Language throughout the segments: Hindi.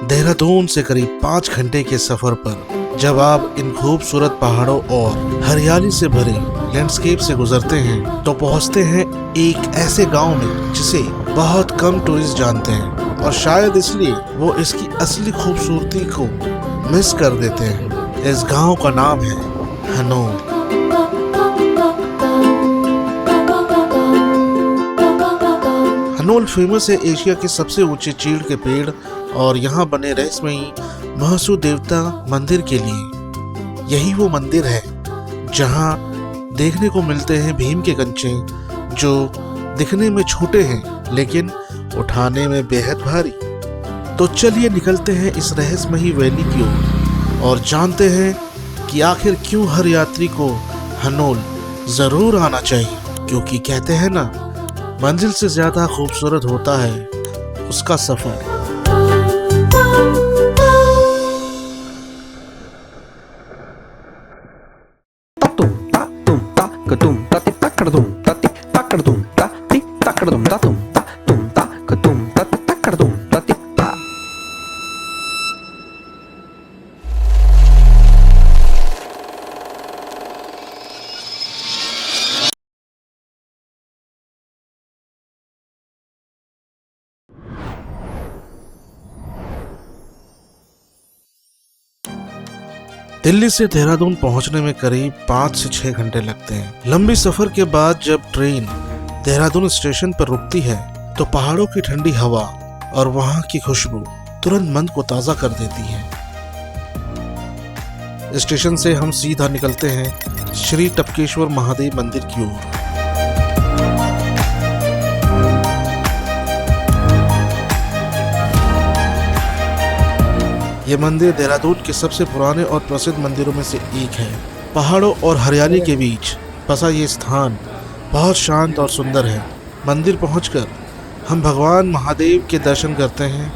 देहरादून से करीब 5 घंटे के सफर पर जब आप इन खूबसूरत पहाड़ों और हरियाली से भरे लैंडस्केप से गुजरते हैं तो पहुंचते हैं एक ऐसे गांव में जिसे बहुत कम टूरिस्ट जानते हैं और शायद इसलिए वो इसकी असली खूबसूरती को मिस कर देते हैं। इस गांव का नाम है हनोल। हनोल फेमस है एशिया के सबसे ऊंचे चीड़ के पेड़ और यहाँ बने रहस्यमयी महासू देवता मंदिर के लिए। यही वो मंदिर है जहाँ देखने को मिलते हैं भीम के कंचे जो दिखने में छोटे हैं लेकिन उठाने में बेहद भारी। तो चलिए निकलते हैं इस रहस्यमयी वैली की ओर और जानते हैं कि आखिर क्यों हर यात्री को हनोल जरूर आना चाहिए, क्योंकि कहते हैं ना, मंजिल से ज्यादा खूबसूरत होता है उसका सफर। दिल्ली से देहरादून पहुंचने में करीब 5 से 6 घंटे लगते हैं। लंबी सफर के बाद जब ट्रेन देहरादून स्टेशन पर रुकती है तो पहाड़ों की ठंडी हवा और वहां की खुशबू तुरंत मन को ताजा कर देती है। स्टेशन से हम सीधा निकलते हैं श्री टपकेश्वर महादेव मंदिर की ओर। ये मंदिर देहरादून के सबसे पुराने और प्रसिद्ध मंदिरों में से एक है। पहाड़ों और हरियाली के बीच बसा ये स्थान बहुत शांत और सुंदर है। मंदिर पहुंचकर हम भगवान महादेव के दर्शन करते हैं।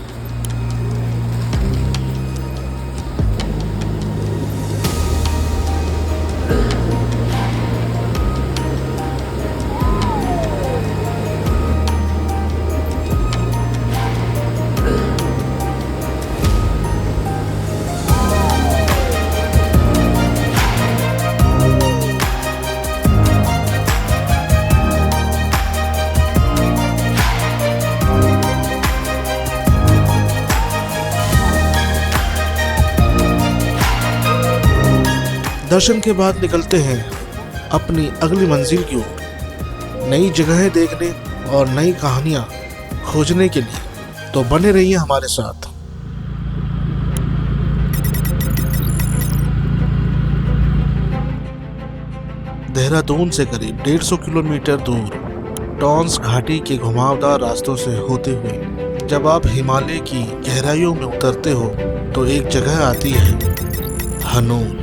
दर्शन के बाद निकलते हैं अपनी अगली मंजिल की ओर, नई जगहें देखने और नई कहानियां खोजने के लिए। तो बने रहिए हमारे साथ। देहरादून से करीब 150 किलोमीटर दूर टॉन्स घाटी के घुमावदार रास्तों से होते हुए जब आप हिमालय की गहराइयों में उतरते हो तो एक जगह आती है हनोल।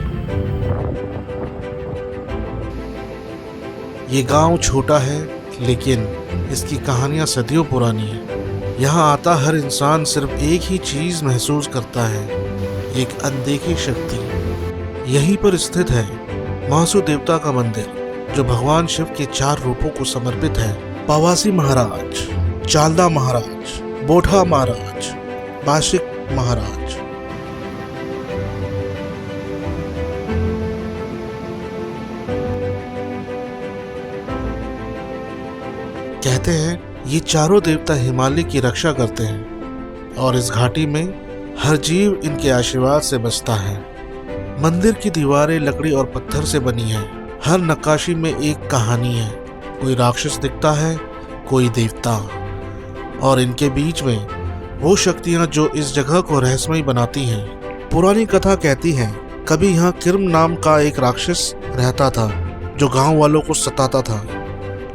ये गांव छोटा है लेकिन इसकी कहानियां सदियों पुरानी है। यहाँ आता हर इंसान सिर्फ एक ही चीज महसूस करता है, एक अनदेखी शक्ति। यहीं पर स्थित है महासू देवता का मंदिर जो भगवान शिव के 4 रूपों को समर्पित है। पवासी महाराज, चालदा महाराज, बोठा महाराज, बाशिक महाराज। कहते हैं ये चारों देवता हिमालय की रक्षा करते हैं और इस घाटी में हर जीव इनके आशीर्वाद से बचता है। मंदिर की दीवारें लकड़ी और पत्थर से बनी हैं। हर नक्काशी में एक कहानी है। कोई राक्षस दिखता है, कोई देवता, और इनके बीच में वो शक्तियां जो इस जगह को रहस्यमयी बनाती हैं। पुरानी कथा कहती है कभी यहाँ किर्म नाम का एक राक्षस रहता था जो गांव वालों को सताता था।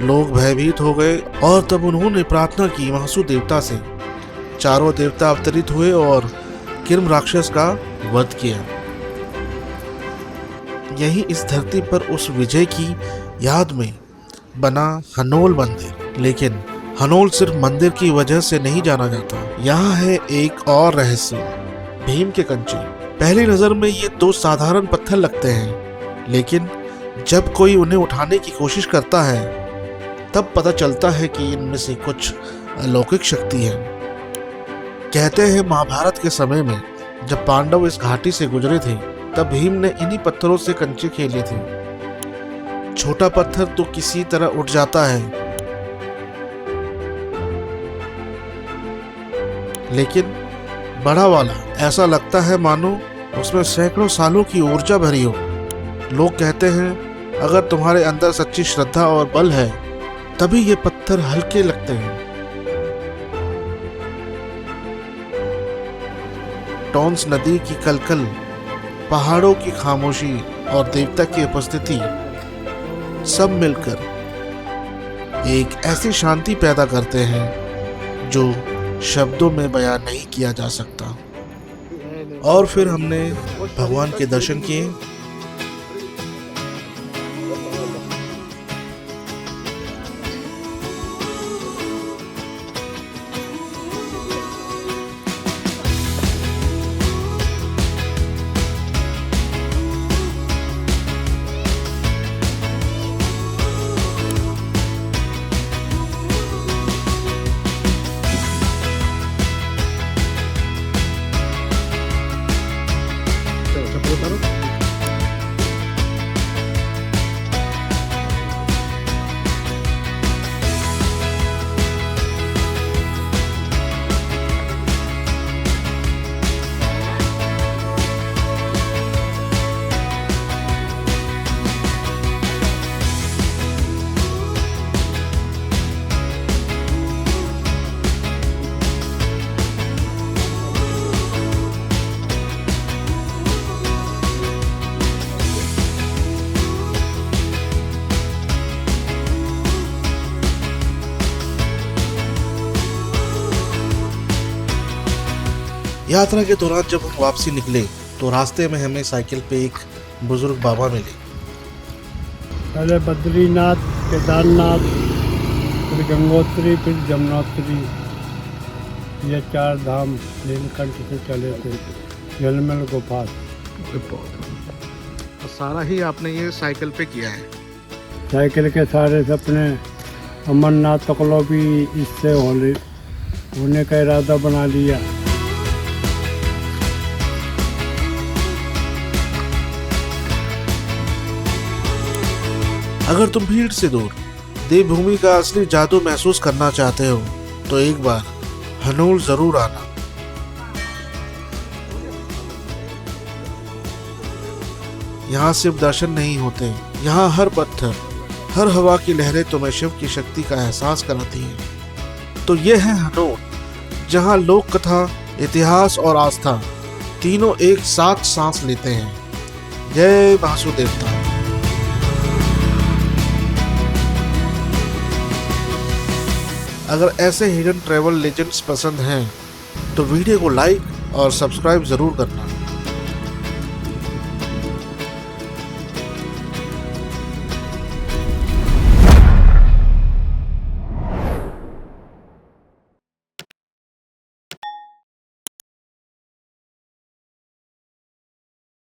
लोग भयभीत हो गए और तब उन्होंने प्रार्थना की महासू देवता से। चारों देवता अवतरित हुए और किर्म राक्षस का वध किया। यही इस धरती पर उस विजय की याद में बना हनोल मंदिर। लेकिन हनोल सिर्फ मंदिर की वजह से नहीं जाना जाता। यहाँ है एक और रहस्य, भीम के कंचे। पहली नजर में ये 2 साधारण पत्थर लगते हैं, लेकिन जब कोई उन्हें उठाने की कोशिश करता है तब पता चलता है कि इनमें से कुछ अलौकिक शक्ति है। कहते हैं महाभारत के समय में जब पांडव इस घाटी से गुजरे थे तब भीम ने इन्हीं पत्थरों से कंचे खेले थे। छोटा पत्थर तो किसी तरह उठ जाता है, लेकिन बड़ा वाला ऐसा लगता है मानो उसमें सैकड़ों सालों की ऊर्जा भरी हो। लोग कहते हैं अगर तुम्हारे अंदर सच्ची श्रद्धा और बल है तभी ये पत्थर हल्के लगते हैं। टॉन्स नदी की कलकल, पहाड़ों की खामोशी और देवता की उपस्थिति सब मिलकर एक ऐसी शांति पैदा करते हैं जो शब्दों में बयान नहीं किया जा सकता। और फिर हमने भगवान के दर्शन किए। यात्रा के दौरान जब हम वापसी निकले तो रास्ते में हमें साइकिल पे एक बुजुर्ग बाबा मिले। पहले बद्रीनाथ, केदारनाथ, फिर गंगोत्री, फिर जमुनोत्री, ये 4 धाम नीलकंठ से चले थे, जलमल गुफा। सारा ही आपने ये साइकिल पे किया है? साइकिल के सारे सपने अमरनाथ तक लो भी इससे होने का इरादा बना लिया। अगर तुम भीड़ से दूर देवभूमि का असली जादू महसूस करना चाहते हो तो एक बार हनोल जरूर आना। यहाँ सिर्फ दर्शन नहीं होते, यहाँ हर पत्थर, हर हवा की लहरें तुम्हें शिव की शक्ति का एहसास कराती हैं। तो ये है हनोल, जहाँ लोक कथा, इतिहास और आस्था तीनों एक साथ सांस लेते हैं। जय वासुदेवता। अगर ऐसे हिडन ट्रैवल लेजेंड्स पसंद हैं तो वीडियो को लाइक और सब्सक्राइब जरूर करना।